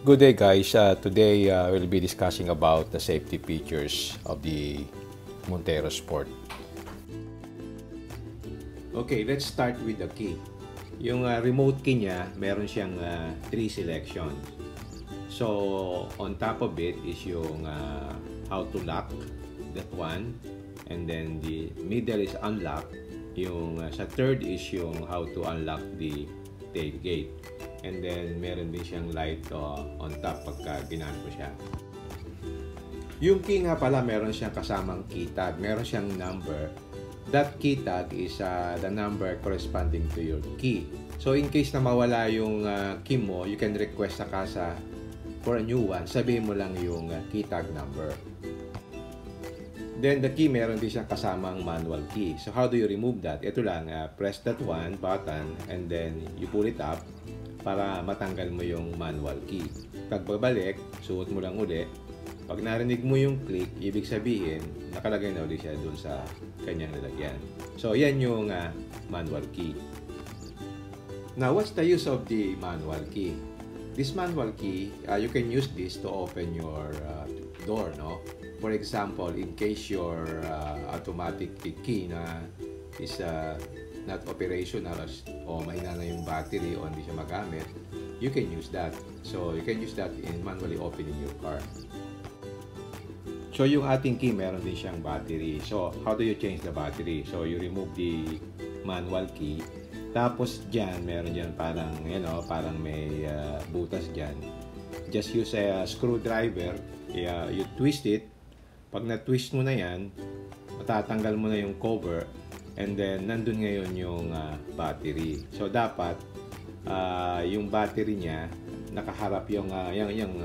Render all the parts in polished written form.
Good day guys, today we'll be discussing about the safety features of the Montero Sport. Okay, let's start with the key. Yung remote key niya, meron siyang 3 selection. So, on top of it is yung how to lock, that one. And then the middle is unlock. Yung sa third is yung how to unlock the tailgate. And then meron din siyang light on top pagka ginaan mo siya. Yung key nga pala, meron siyang kasamang key tag. Meron siyang number. That key tag is the number corresponding to your key. So in case na mawala yung key mo, you can request sa kasa for a new one. Sabihin mo lang yung key tag number. Then the key, meron din siyang kasamang manual key. So how do you remove that? Ito lang, press that one button and then you pull it up para matanggal mo yung manual key. Pag babalik, suot mo lang uli. Pag narinig mo yung click, ibig sabihin, nakalagay na ulit siya dun sa kanyang lalagyan. So yan yung manual key. Now, what's the use of the manual key? This manual key, you can use this to open your door, no? For example, in case your automatic key na is not operational o mahina na yung battery o hindi siya magamit, you can use that. So, you can use that in manually opening your car. So, yung ating key, meron din siyang battery. So, how do you change the battery? So, you remove the manual key. Tapos, dyan, meron dyan parang, parang may butas dyan. Just use a screwdriver. You twist it. Pag na-twist mo na yan, matatanggal mo na yung cover and then nandun ngayon yung battery. So dapat yung battery niya nakaharap yung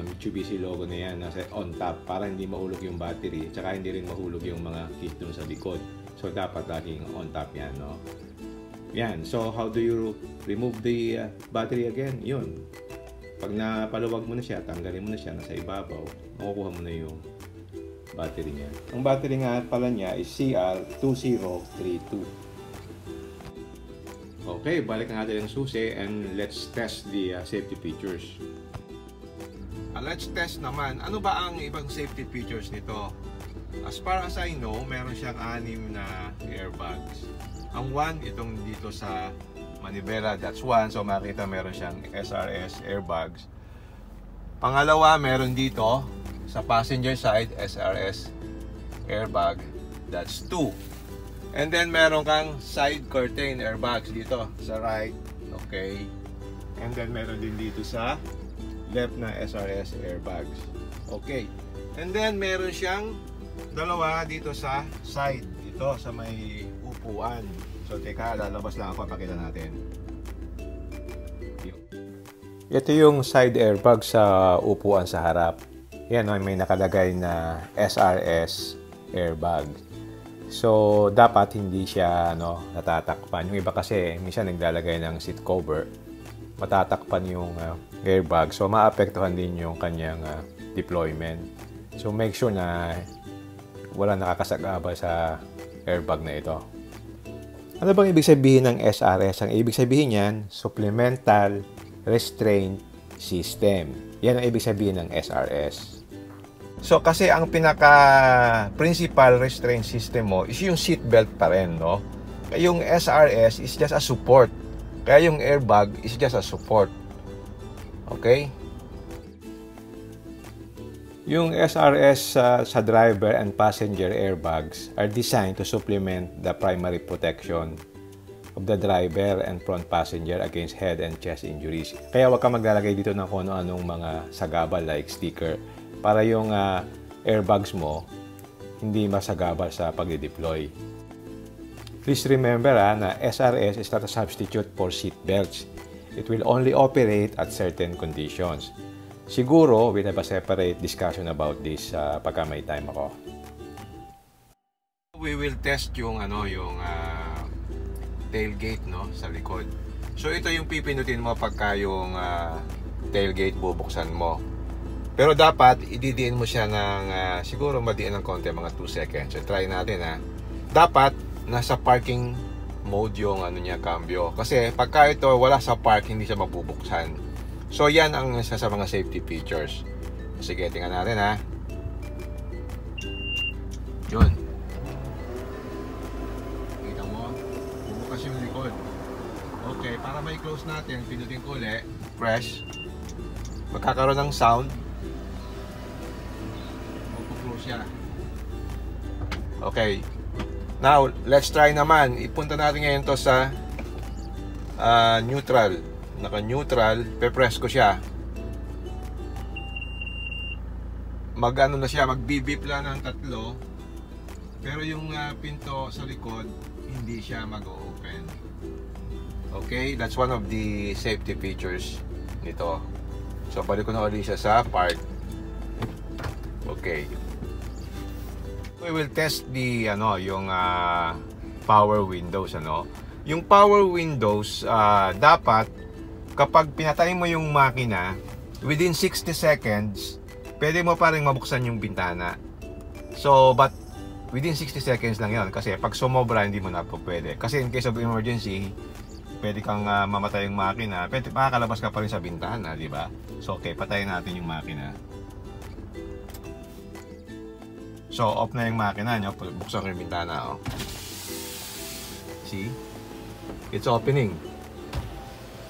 Mitsubishi logo na yan nasa on top para hindi mahulog yung battery at saka hindi rin mahulog yung mga keys dun sa likod. So dapat laging on top yan, no? Yan. So how do you remove the battery again? Yun. Pag napaluwag mo na siya, tanggalin mo na siya nasa ibabaw, makukuha mo na yung battery niya. Ang battery nga pala niya is CR2032. Okay, balik na natin yung susi and let's test the safety features. Let's test naman. Ano ba ang ibang safety features nito? As far as I know, meron siyang 6 na airbags. Ang 1, itong dito sa manibela, that's 1. So makita meron siyang SRS airbags. Pangalawa, meron dito sa passenger side, SRS airbag, that's 2. And then meron kang side curtain airbags dito sa right, okay. And then meron din dito sa left na SRS airbags, okay. And then meron siyang dalawa dito sa side, dito sa may upuan. So teka, lalabas lang ako, pakita natin. Ito yung side airbag sa upuan sa harap. Yan, may nakalagay na SRS airbag. So, dapat hindi siya natatakpan. Yung iba kasi, minsan naglalagay ng seat cover, matatakpan yung airbag. So, maapektuhan din yung kanyang deployment. So, make sure na wala nakakasagabal sa airbag na ito. Ano bang ibig sabihin ng SRS? Ang ibig sabihin niyan, Supplemental Restraint System. Yan ang ibig sabihin ng SRS. So kasi ang pinaka-principal restraint system mo is yung seatbelt pa rin, no? Yung SRS is just a support. Kaya yung airbag is just a support. Okay? Yung SRS sa driver and passenger airbags are designed to supplement the primary protection of the driver and front passenger against head and chest injuries. Kaya wag ka maglalagay dito ng kung anong mga sagabal like sticker para yung airbags mo hindi masagabal sa pagde-deploy. Please remember na SRS is not a substitute for seat belts. It will only operate at certain conditions. Siguro, we'll have a separate discussion about this pagka may time ako. We will test yung tailgate, no, sa likod. So ito yung pipinutin mo pagka yung tailgate bubuksan mo. Pero dapat ididiin mo siya ng siguro madiin ng konti, mga 2 seconds. So try natin Dapat nasa parking mode yung cambio. Kasi pagka ito wala sa park, hindi siya mabubuksan. So yan ang isa sa mga safety features. Sige, tingnan natin ha. Yun. Kita mo, bubukas yung likod. Okay, para may close natin, pinutin ko ulit. Press. Magkakaroon ng sound. Magpo-close siya. Okay. Now, let's try naman. Ipunta natin ngayon to sa neutral. Naka-neutral. Pe-press ko siya. Mag-ano na siya, mag-bip lang ng 3. Pero yung pinto sa likod, hindi siya mag-open. Okay, that's one of the safety features nito. So, balik ko na ulit siya sa part. Okay. We will test the yung power windows Yung power windows dapat kapag pinatay mo yung makina within 60 seconds, pwede mo pa ring mabuksan yung bintana. So, but within 60 seconds lang 'yon kasi pag sumobra hindi mo na po pwede. Kasi in case of emergency, pwede kang mamatay yung makina, pwede makakalabas ka pa rin sa bintana, di ba? So, okay, patayin natin yung makina. So, off na yung makina nyo. Buksan ko yung bintana, See? It's opening.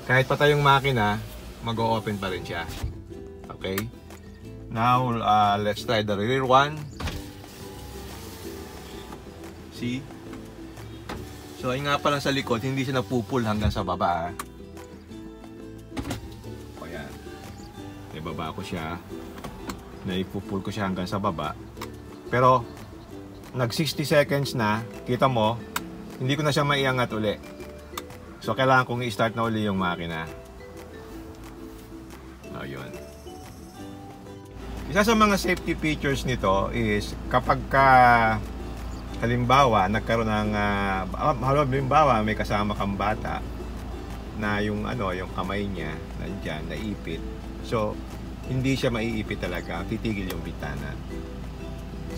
Kahit patay yung makina, mag-o-open pa rin siya. Okay? Now, let's try the rear one. See? So, ayun nga pala sa likod, hindi siya napupul hanggang sa baba. O yan. Ibaba ko siya. Naipupul ko siya hanggang sa baba. Pero, nag 60 seconds na, kita mo, hindi ko na siya maiangat uli. So, kailangan kong i-start na uli yung makina. O, yun. Isa sa mga safety features nito is, kapag halimbawa, nagkaroon ng, halimbawa, may kasama kang bata, na yung, yung kamay niya, nandyan, naipit. So, hindi siya maiipit talaga, titigil yung bintana.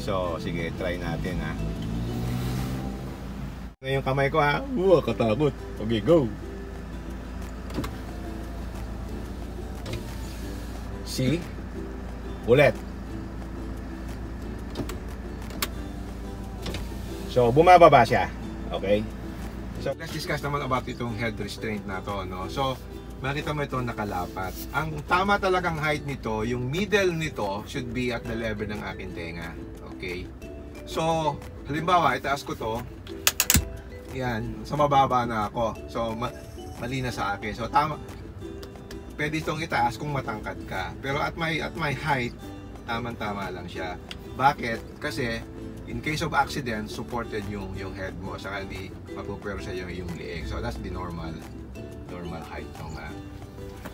So, sige, try natin ha. Yung kamay ko ha. Katakot. Okay, go. See? Ulit. So, bumababa siya. Okay? So, let's discuss naman about itong head restraint na to, So, makita mo ito nakalapat. Ang tama talagang height nito, yung middle nito should be at the level ng aking tenga. Okay? So, halimbawa, itaas ko to. Yan, sa mababa na ako. So, mali na sa akin. So, tama. Pwede itong itaas kung matangkad ka. Pero at my height, tamang-tama lang siya. Bakit? Kasi, in case of accident, supported yung head mo. Saka hindi mapupwero sa yung liig. So, that's the normal height ng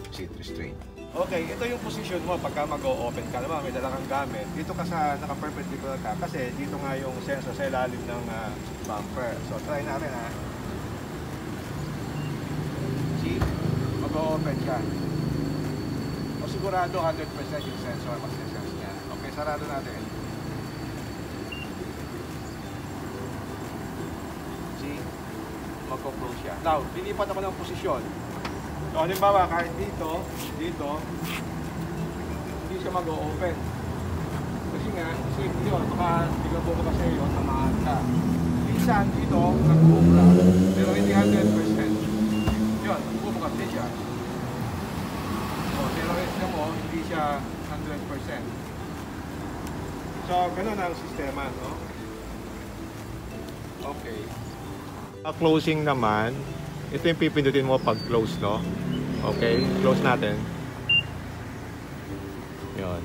seat restraint. Okay, ito yung position mo pagka mag-o-open ka naman, may dala kang gamit. Dito ka sa naka-perpendicular ka kasi dito nga yung sensor sa ilalim ng bumper. So, try natin ha. See? Mag-o-open siya. O sigurado 100% yung sensor mag-sense niya. Okay, sarado natin. See? Mag-close siya. Now, lilipat ako ng posisyon. So, halimbawa, kahit dito, hindi siya mag-o-open. Kasi nga, safety yun. Baka bigla po kasi yun, tamahan ka. Minsan, dito, nag-uubra, pero hindi 100%. Yun, nag-uubra din siya. So, pero ito mo, hindi siya 100%. So, ganun ang sistema, no? Okay. Closing naman, ito yung pipindutin mo pag close, no? Okay, close natin. Yun.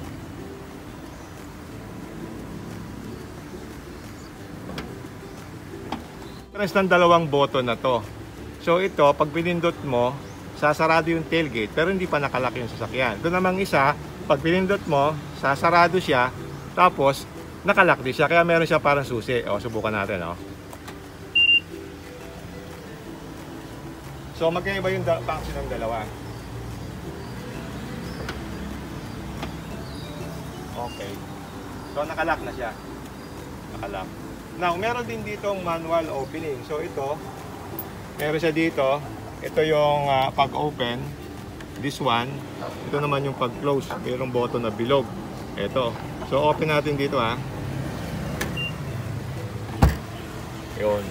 Difference ng dalawang button na to. So ito, pag pinindot mo, sasarado yung tailgate, pero hindi pa nakalock yung sasakyan. Doon namang isa, pag pinindot mo, sasarado siya, tapos nakalock din siya. Kaya meron siya parang susi. O, subukan natin, o. So, magkaiba yung function ng dalawa. Okay. So, nakalock na siya. Nakalock. Now, meron din ditong manual opening. So, ito, meron siya dito. Ito yung pag-open. This one, ito naman yung pag-close. Mayroong button na bilog. Ito. So, open natin dito ha. Yun.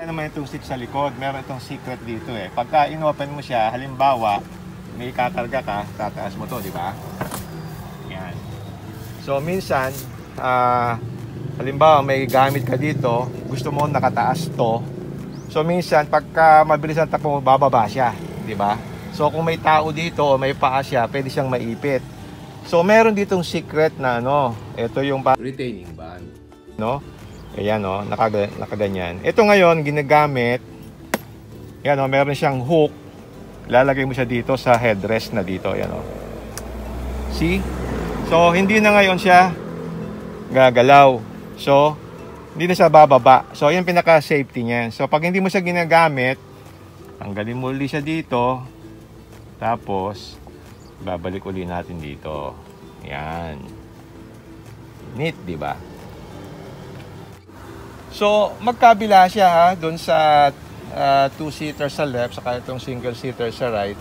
Ano naman itong seat sa likod? Meron itong secret dito eh. Pagka in-open mo siya, halimbawa, may kakarga ka, tataas mo to, di ba? Yan. So, minsan, halimbawa, may gamit ka dito, gusto mo nakataas to. So, minsan, pagka mabilis ang takbo mo, bababa siya, di ba? So, kung may tao dito o may paa siya, pwede siyang maipit. So, meron ditong secret na ano, ito yung Retaining band. no? Ayan o, nakaganyan. Ito ngayon, ginagamit, yan o, meron siyang hook. Lalagay mo siya dito sa headrest na dito, ayan o. See? So, hindi na ngayon siya gagalaw. So, hindi na siya bababa. So, yan pinaka-safety niya. So, pag hindi mo siya ginagamit, tanggalin mo ulit siya dito. Tapos, babalik ulit natin dito. Yan. Neat, di ba? So, magkabila siya ha, doon sa two-seater sa left, saka itong single-seater sa right.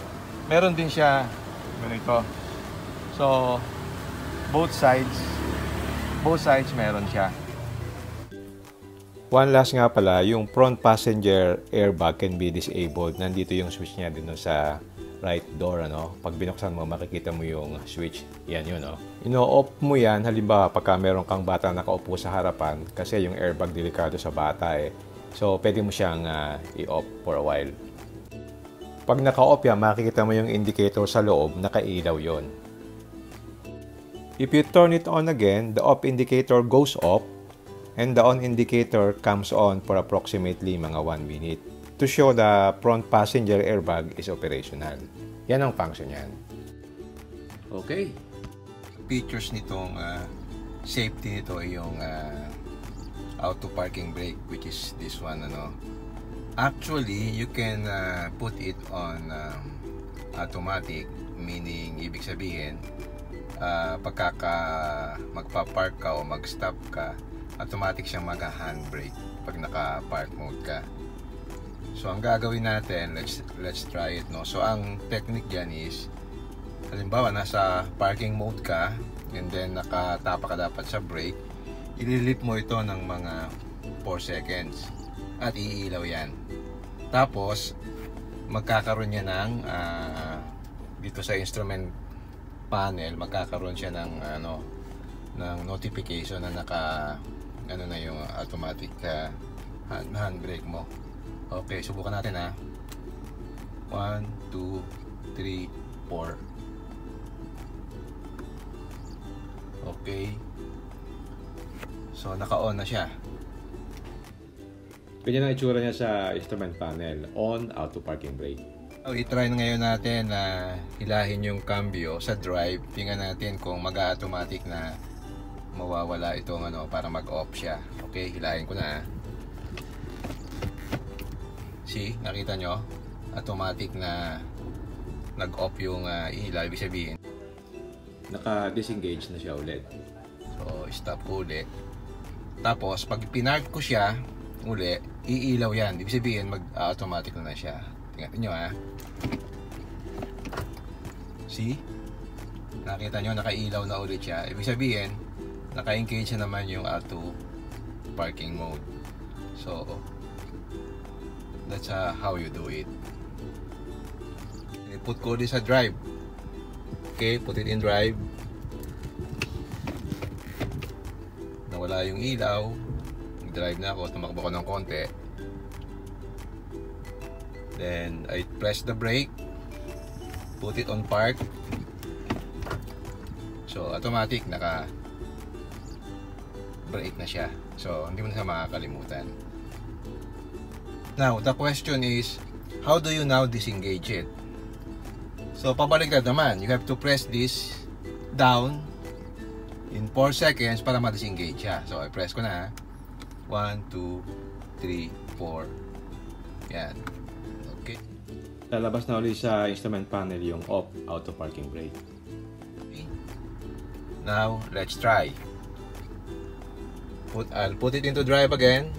Meron din siya ganito. So, both sides meron siya. One last nga pala, yung front passenger airbag can be disabled. Nandito yung switch niya din sa right door, ano. Pag binuksan mo, makikita mo yung switch. Yan yun, no. Ino-off mo yan, halimbawa, pagka meron kang bata nakaupo sa harapan, kasi yung airbag delikado sa bata eh. So, pwede mo siyang i-off for a while. Pag naka-off yan, makikita mo yung indicator sa loob, nakailaw yon. If you turn it on again, the off indicator goes off, and the on indicator comes on for approximately mga 1 minute to show the front passenger airbag is operational. Yan ang function yan. Okay. Features nitong safety nito ay yung auto parking brake, which is this one, ano. Actually, you can put it on automatic, meaning ibig sabihin magpa-park ka o mag-stop ka, automatic siyang mag-handbrake pag naka-park mode ka. So, ang gagawin natin, let's try it, no? So, ang technique dyan is, halimbawa, nasa parking mode ka, and then nakatapa ka dapat sa brake, ililip mo ito ng mga 4 seconds, at iilaw yan. Tapos, magkakaroon niya ng, dito sa instrument panel, magkakaroon siya ng, ng notification na na yung automatic handbrake mo. Okay, subukan natin ha. 1, 2, 3, 4. Okay. So, naka-on na siya. Ganyan ang itsura niya sa instrument panel. On, auto parking brake. So, i-try na ngayon natin na hilahin yung cambio sa drive. Tingnan natin kung mag-automatic na mawawala itong para mag-off siya. Okay, hilahin ko na. See, nakita nyo? Automatic na nag-off yung ilaw. Ibig sabihin, Naka-disengage na siya ulit. so, stop ko ulit. Tapos, pag pinark ko siya uli, iilaw yan. Ibig sabihin, mag-automatic na siya. Tingnan nyo ha. See? Nakita nyo, nakailaw na ulit siya. Ibig sabihin, naka-engage na naman yung auto parking mode. So, that's how you do it. Put ko this sa drive. Okay, put it in drive. Nawala yung ilaw. Nag-drive na ako, tumakbo ko ng konti. Then, I press the brake. Put it on park. So, automatic, naka-brake na siya. So, hindi mo na siya makakalimutan. Now, the question is, how do you now disengage it? So, pabaliktad naman. You have to press this down in 4 seconds para ma-disengage siya. So, I press ko na. 1, 2, 3, 4. Yan. Okay. Lalabas na ulit sa instrument panel yung off auto parking brake. Okay. Now, let's try. I'll put it into drive again.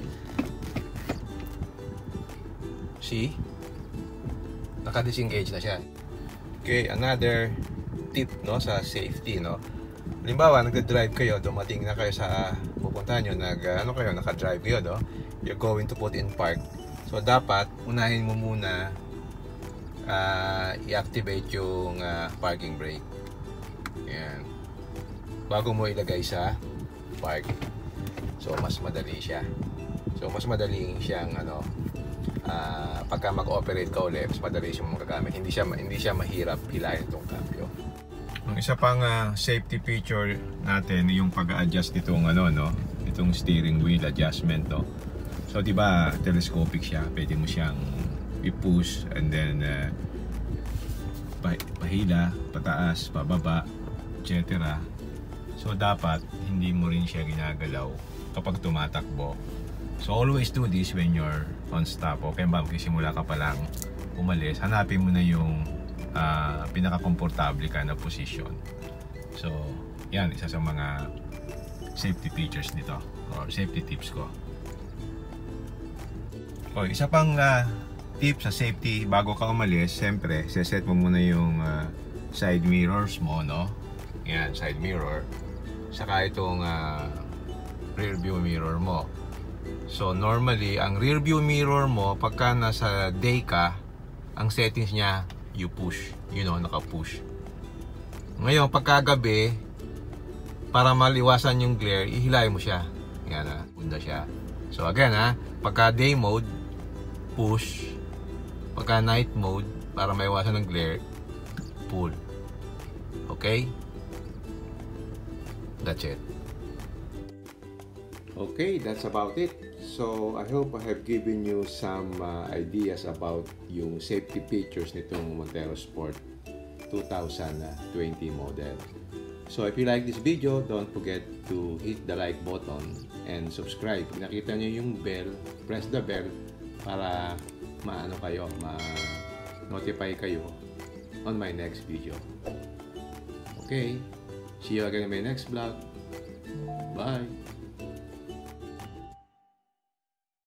See? Naka-disengage na siya. Okay, another tip, no, sa safety, no. Halimbawa, nagda-drive kayo, dumating na kayo sa pupuntahan nyo, naka-drive kayo, no. You're going to put in park. So, dapat, unahin mo muna i-activate yung parking brake. Yan. Bago mo ilagay sa park. So, mas madali siya. So, mas madaling siyang, pagka mag-operate ka ulit, mas madali siyang magagamit. Hindi siya mahirap hilahin itong cambio. Ang isa pang safety feature natin yung pag-adjust nitong itong steering wheel adjustment, no. So, 'di ba, telescopic siya. Pwede mo siyang i-push and then pahila, pataas, pababa, etc. So, dapat hindi mo rin siya ginagalaw kapag tumatakbo. So, always do this when you're on stop. Okay ba? Magsisimula ka pa lang umalis, hanapin mo na yung pinaka-komportable ka na position. So, yan, isa sa mga safety features nito or safety tips ko. O, isa pang tip sa safety bago ka umalis, siyempre, set mo muna yung side mirrors mo, no? Yan, side mirror. Saka itong rear view mirror mo. So, normally, ang rear view mirror mo, pagka nasa day ka, ang settings niya, you push. Naka-push. Ngayon, pagkagabi, para maliwasan yung glare, ihilay mo siya. Yan, punda siya. So, again, pagka day mode, push. Pagka night mode, para maiwasan ng glare, pull. Okay? That's it. Okay, that's about it. So, I hope I have given you some ideas about yung safety features nitong Montero Sport 2020 model. So, if you like this video, don't forget to hit the like button and subscribe. Kung nakita nyo yung bell, press the bell para ma-notify kayo on my next video. Okay, see you again in my next vlog. Bye!